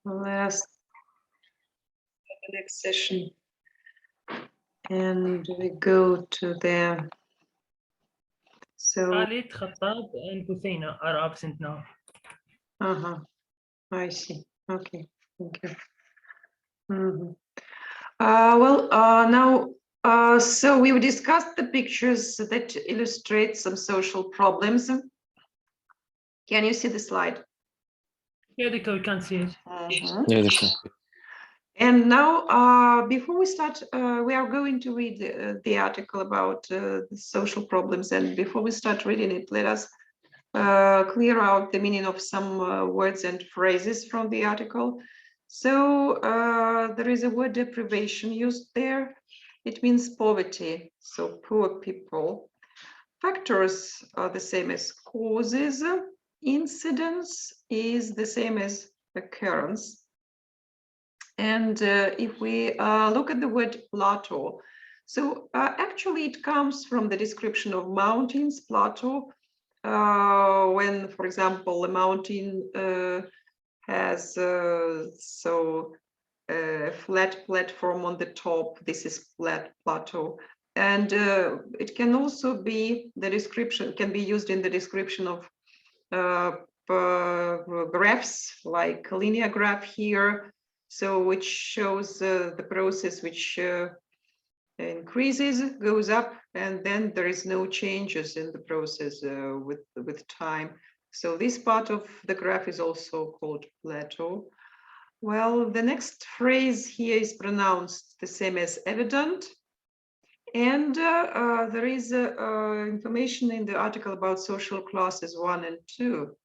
Last the next session, and we go to the Khalid, Khattab, and Husseina are absent now. I see. Okay, thank you. So we discussed the pictures that illustrate some social problems. Can you see the slide? Yeah, we can see it. Yeah, they can. And now, before we start, we are going to read the article about the social problems. And before we start reading it, let us clear out the meaning of some words and phrases from the article. So there is a word deprivation used there. It means poverty, so poor people. Factors are the same as causes. Incidence is the same as occurrence. And if we look at the word plateau, so actually it comes from the description of mountains, plateau, when, for example, a mountain has a flat platform on the top, this is flat plateau. And it can also be, the description can be used in the description of graphs, like linear graph here, so which shows the process which increases, goes up, and then there is no changes in the process with time. So this part of the graph is also called plateau. Well, the next phrase here is pronounced the same as evident. And there is information in the article about social classes 1 and 2.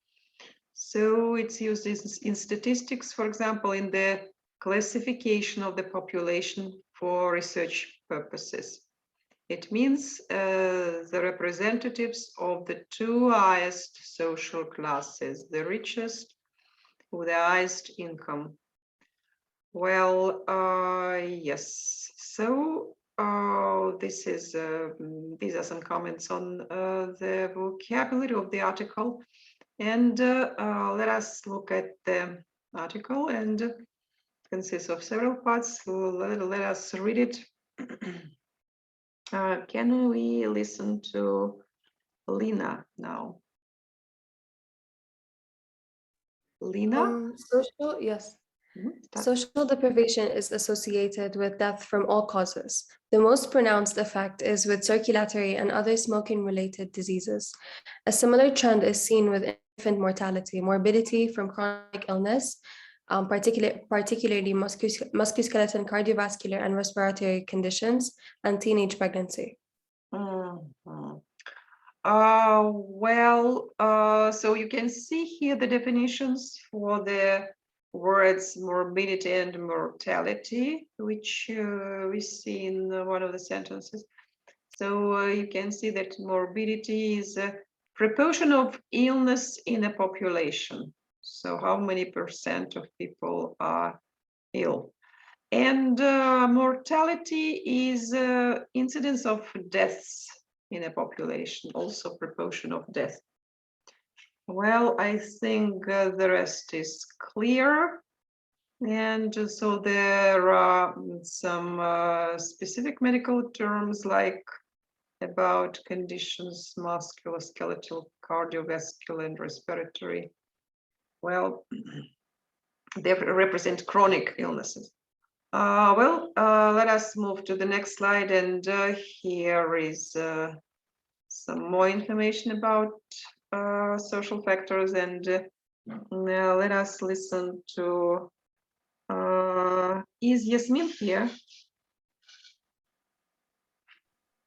So it's used in statistics, for example, in the classification of the population for research purposes. It means the representatives of the two highest social classes, the richest with the highest income. Well, yes. So these are some comments on the vocabulary of the article. And let us look at the article, and it consists of several parts. So let us read it. Can we listen to Lina now? Lina? Yes. Social deprivation is associated with death from all causes. The most pronounced effect is with circulatory and other smoking-related diseases. A similar trend is seen with infant mortality, morbidity from chronic illness, particularly musculoskeletal, cardiovascular, and respiratory conditions, and teenage pregnancy. So you can see here the definitions for the words morbidity and mortality, which we see in one of the sentences. So you can see that morbidity is a proportion of illness in a population. So how many percent of people are ill? And mortality is incidence of deaths in a population, also proportion of death. Well, I think the rest is clear. And so there are some specific medical terms like about conditions, musculoskeletal, cardiovascular, and respiratory. Well, they represent chronic illnesses. Let us move to the next slide, and here is some more information about social factors, and now let us listen to is Yasmin here?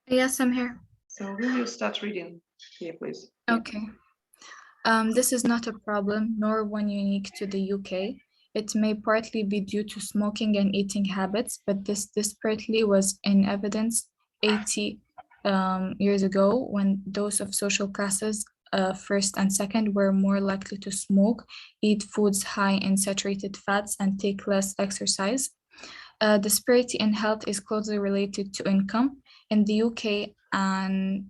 Yes, I'm here. So will you start reading here, please? Okay. This is not a problem, nor one unique to the UK. It may partly be due to smoking and eating habits, but this disparately was in evidence 80 years ago, when those of social classes first and second were more likely to smoke, eat foods high in saturated fats, and take less exercise. Disparity in health is closely related to income. In the UK, an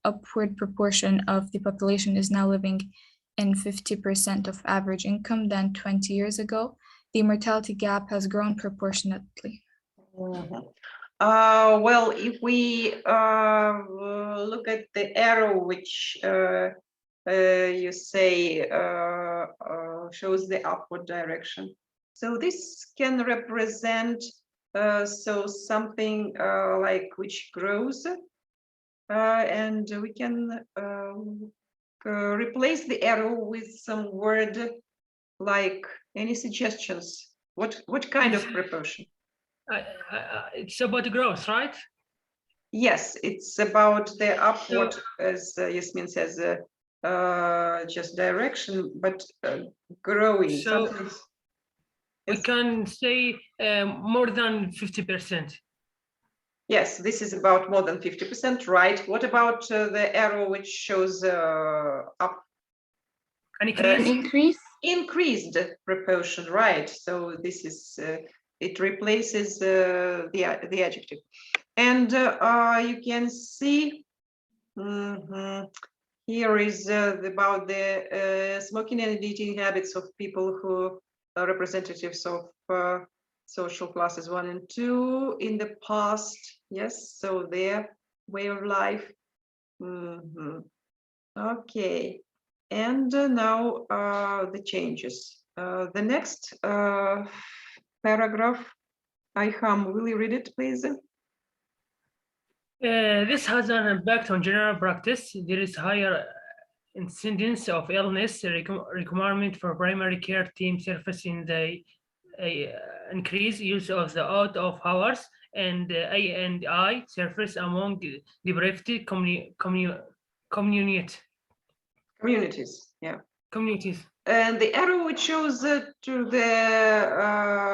upward proportion of the population is now living in 50% of average income than 20 years ago. the mortality gap has grown proportionately. Well, if we look at the arrow, which you say shows the upward direction, so this can represent so something like which grows, and we can replace the arrow with some word like any suggestions. What kind of proportion? It's about growth, right? Yes, it's about the upward, as Yasmin says, just direction, but growing. So something. we Yes. can say more than 50%. Yes, this is about more than 50%, right? What about the arrow which shows up? An increase? Increased proportion, right? So this is it replaces the adjective, and you can see here is about the smoking and eating habits of people who are representatives of social classes 1 and 2 in the past. Yes, so their way of life. Okay, and now the changes. The next paragraph, Ayham, will you read it, please? This has an impact on general practice. There is higher incidence of illness, requirement for primary care team service in the increased use of the out of hours and A&I service among deprived Communities, yeah. communities. And the arrow which shows to the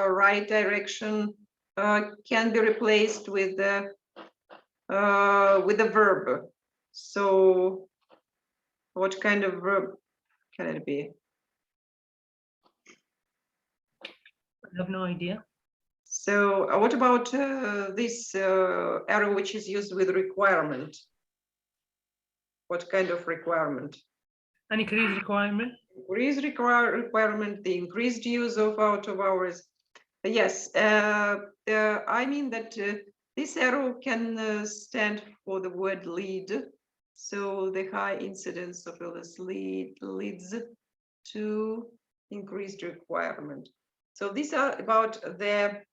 right direction can be replaced with the verb. So what kind of verb can it be? I have no idea. So what about this arrow which is used with requirement? What kind of requirement? An increased requirement. Increased requirement, the increased use of out of hours. Yes, I mean that this arrow can stand for the word lead. So the high incidence of illness leads to increased requirement. So these are about the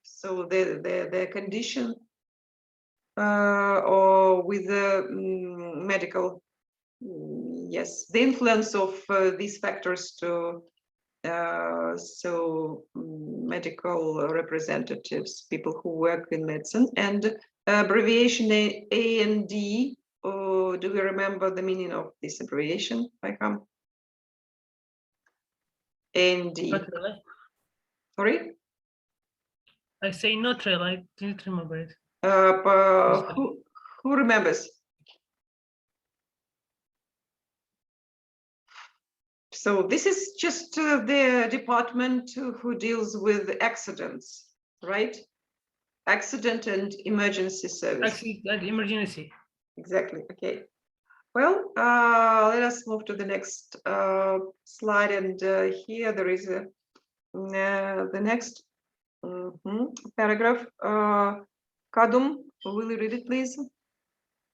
so the condition or with the medical, yes, the influence of these factors to so medical representatives, people who work in medicine, and abbreviation A and D. Do we remember the meaning of this abbreviation? Ayham? A and D. Not really. Sorry? I say not really. I didn't remember it. Who remembers? So this is just the department who deals with accidents, right? Accident and emergency service. Actually, that emergency. Exactly. Okay. Well, let us move to the next slide, and here there is the next paragraph. Kadum, will you read it, please?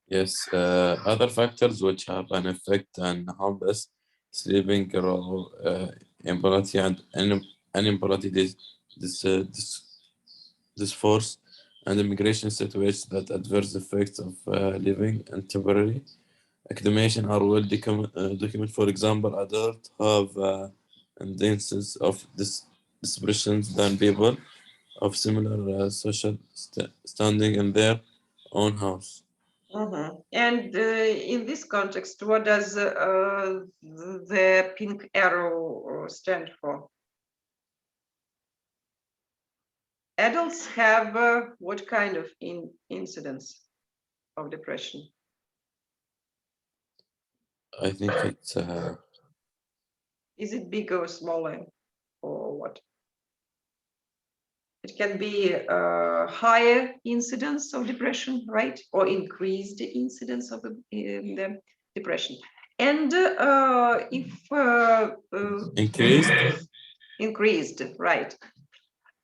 Yes, other factors which have an effect on harmless sleeping or immobility and inability this force and immigration situations that adverse effects of living and temporary acclimation are well documented. For example, adults have instances of depressions than people of similar social standing in their own house. And in this context, what does the pink arrow stand for? Adults have what kind of incidence of depression? I think it's Is it bigger or smaller, or what? It can be a higher incidence of depression, right? Or increased incidence of the depression. And if Increased. increased, right.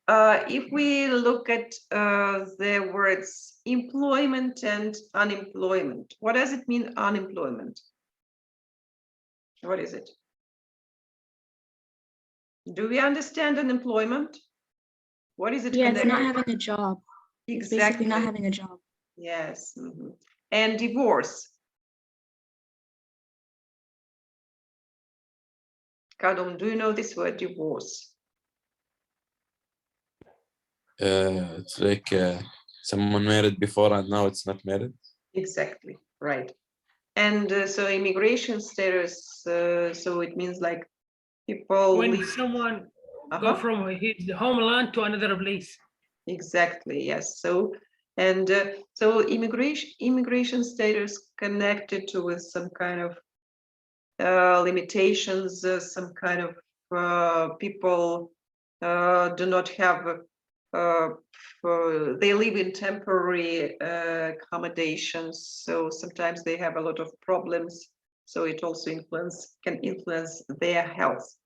If we look at the words employment and unemployment, what does it mean, unemployment? What is it? Do we understand unemployment? What is it? Yeah, it's not connected? having a job. It's Exactly. basically not having a job. Yes. Mhm. And divorce. Kadum, do you know this word, divorce? It's like someone married before and now it's not married. Exactly, right. And so immigration status, so it means like people When leave. someone go Uh-huh. from his homeland to another place. Exactly, yes. So, and so immigration status connected to with some kind of limitations, some kind of people do not have, they live in temporary accommodations, so sometimes they have a lot of problems, so it also can influence their health.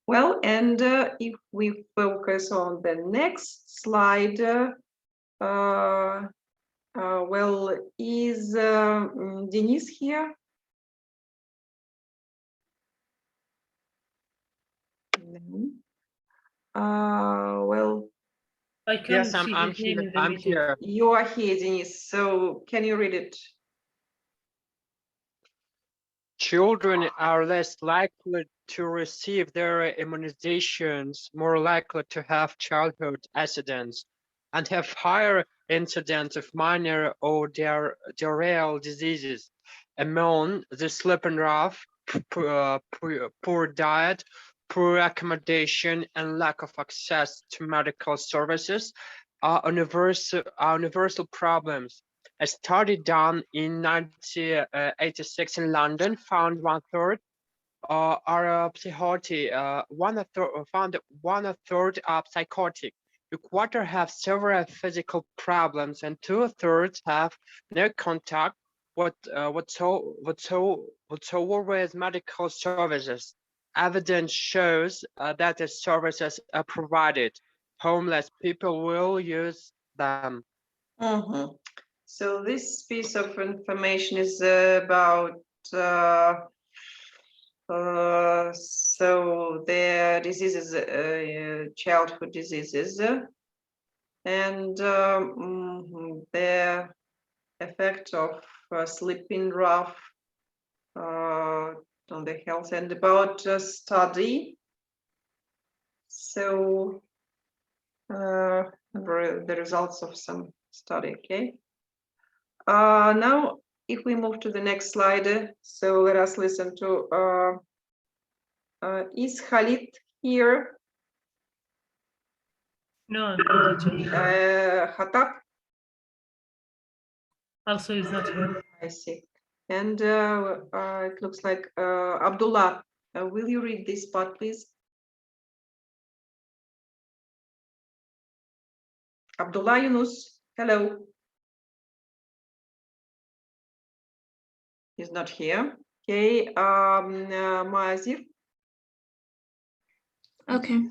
Well, and if we focus on the next slide, well, is Denise here? No. Well, I can Yes, see I'm his name here. in the I'm meeting. here. you are here, Denise, so can you read it? Children are less likely to receive their immunizations, more likely to have childhood accidents, and have higher incidence of minor or diarrheal diseases. Among the sleeping rough, poor diet, poor accommodation, and lack of access to medical services are universal problems. A study done in 1986 in London found one-third are psychotic, found one-third are psychotic. A quarter have several physical problems, and 2/3 have no contact whatsoever with medical services. Evidence shows that the services are provided. Homeless people will use them. Mhm. So this piece of information is about so their diseases, childhood diseases, and the effect of sleeping rough on the health, and about study. So the results of some study, okay? Now, if we move to the next slide, so let us listen to, is Khalid here? No, teacher. Khatab, Also is not here. I see. And it looks like Abdullah, will you read this part, please? Abdullah Yunus, hello. He's not here. Okay, Mazir. Okay.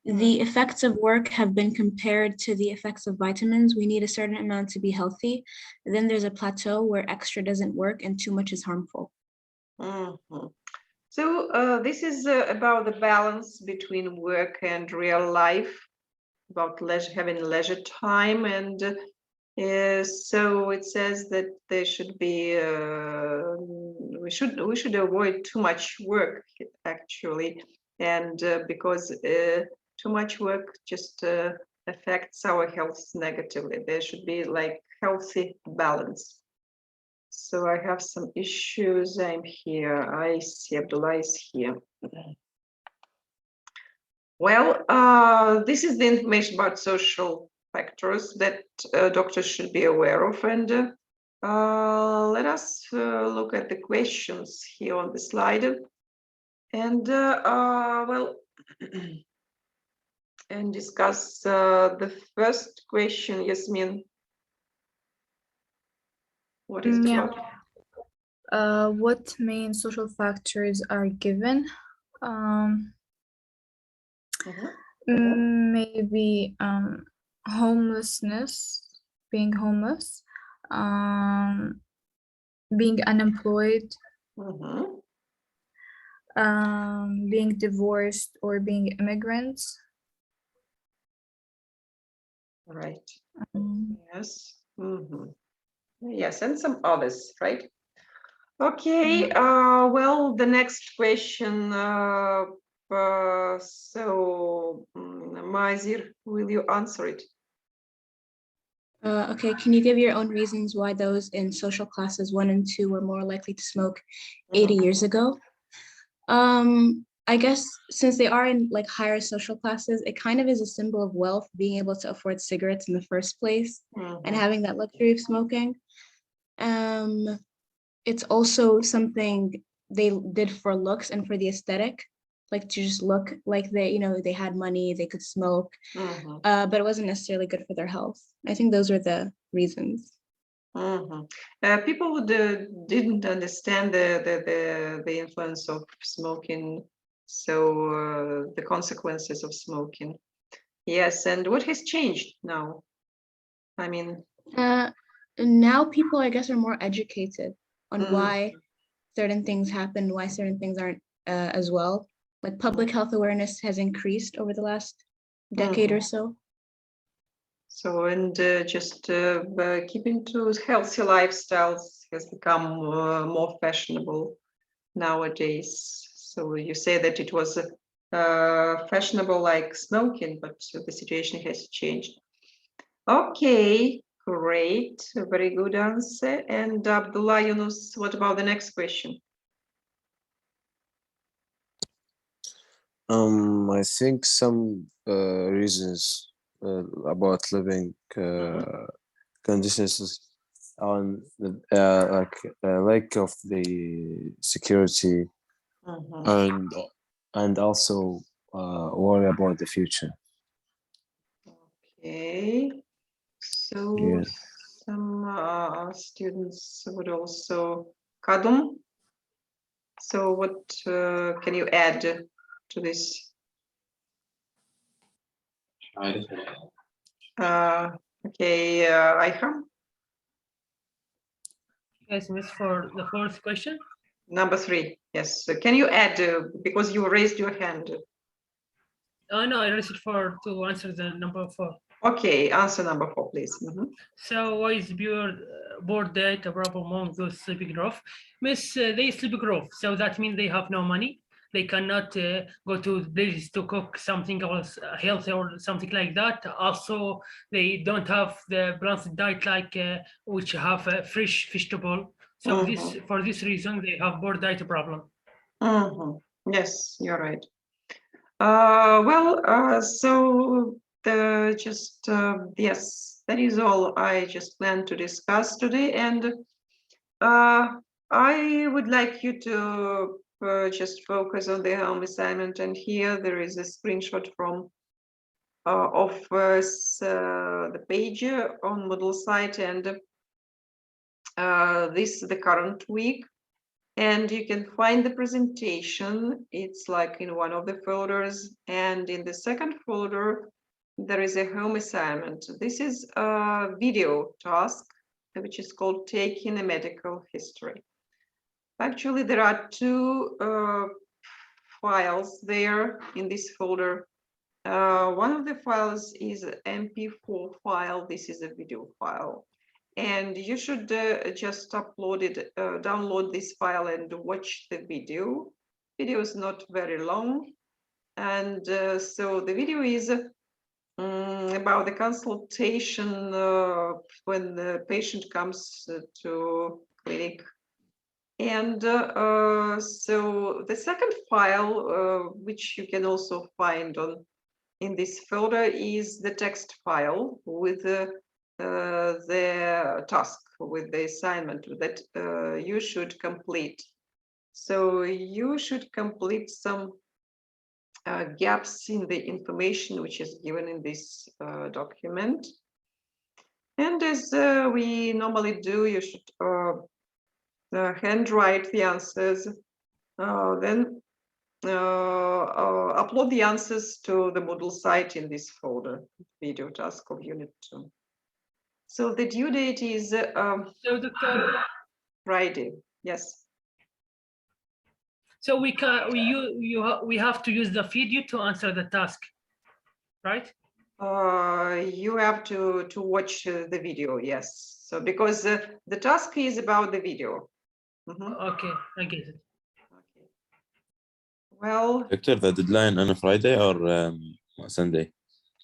The effects of work have been compared to the effects of vitamins. We need a certain amount to be healthy. Then there's a plateau where extra doesn't work and too much is harmful. Mhm. So this is about the balance between work and real life, about having leisure time, and so it says that there should be we should avoid too much work actually, and because too much work just affects our health negatively. There should be like healthy balance. So I have some issues. I'm here. I see Abdullah is here. Well, this is the information about social factors that doctors should be aware of. And let us look at the questions here on the slide. And well, and discuss the first question, Yasmin. What is it Yeah. about? What main social factors are given? Maybe homelessness, being homeless, being unemployed, being divorced or being immigrants. Right. Um, Yes. Yes, and some others, right? Okay. Well, the next question. So, Mazir, will you answer it? Okay, can you give your own reasons why those in social classes 1 and 2 were more likely to smoke 80 years ago? I guess since they are in like higher social classes, it kind of is a symbol of wealth, being able to afford cigarettes in the first place and having that luxury of smoking. It's also something they did for looks and for the aesthetic, like to just look like they, they had money, they could smoke, but it wasn't necessarily good for their health. I think those were the reasons. People didn't understand the influence of smoking, so the consequences of smoking. Yes, and what has changed now? I mean, now people, I guess, are more educated on why certain things happen, why certain things aren't as well. Like public health awareness has increased over the last decade or so. So, and just keeping to healthy lifestyles has become more fashionable nowadays. So you say that it was fashionable like smoking, but the situation has changed. Okay, great, very good answer. And Abdullah Yunus, what about the next question? I think some reasons about living conditions on like lack of the security and also worry about the future. Okay, so Yeah. some students would also Kadum. So what can you add to this? Okay, Ayham, Yes, miss, for the fourth question. number 3. Yes. So can you add because you raised your hand? Oh no, I raised it to answer the number 4. Okay, answer number 4, please. So why is poor diet a problem among those sleeping rough? Miss, they sleep rough, so that means they have no money. They cannot go to places to cook something else healthy or something like that. Also, they don't have the balanced diet like which have fresh vegetable. So for this reason, they have poor diet problem. Yes, you're right. Well, so yes, that is all I just planned to discuss today, and I would like you to just focus on the home assignment. And here there is a screenshot from of the page on Moodle site, and this is the current week. And you can find the presentation. It's like in one of the folders, and in the second folder, there is a home assignment. This is a video task, which is called Taking a Medical History. Actually, there are 2 files there in this folder. One of the files is an MP4 file. This is a video file. And you should just upload it, download this file and watch the video. Video is not very long. And so the video is about the consultation when the patient comes to clinic. And so the second file, which you can also find in this folder, is the text file with the task, with the assignment that you should complete. So you should complete some gaps in the information which is given in this document. And as we normally do, you should handwrite the answers, then upload the answers to the Moodle site in this folder, video task of Unit 2. So the due date is So, Doctor, Friday. Yes. so we have to use the video to answer the task, right? You have to watch the video. Yes. So because the task is about the video. Mhm. Okay, I get it. Okay. Well, Doctor, the deadline on a Friday or Sunday?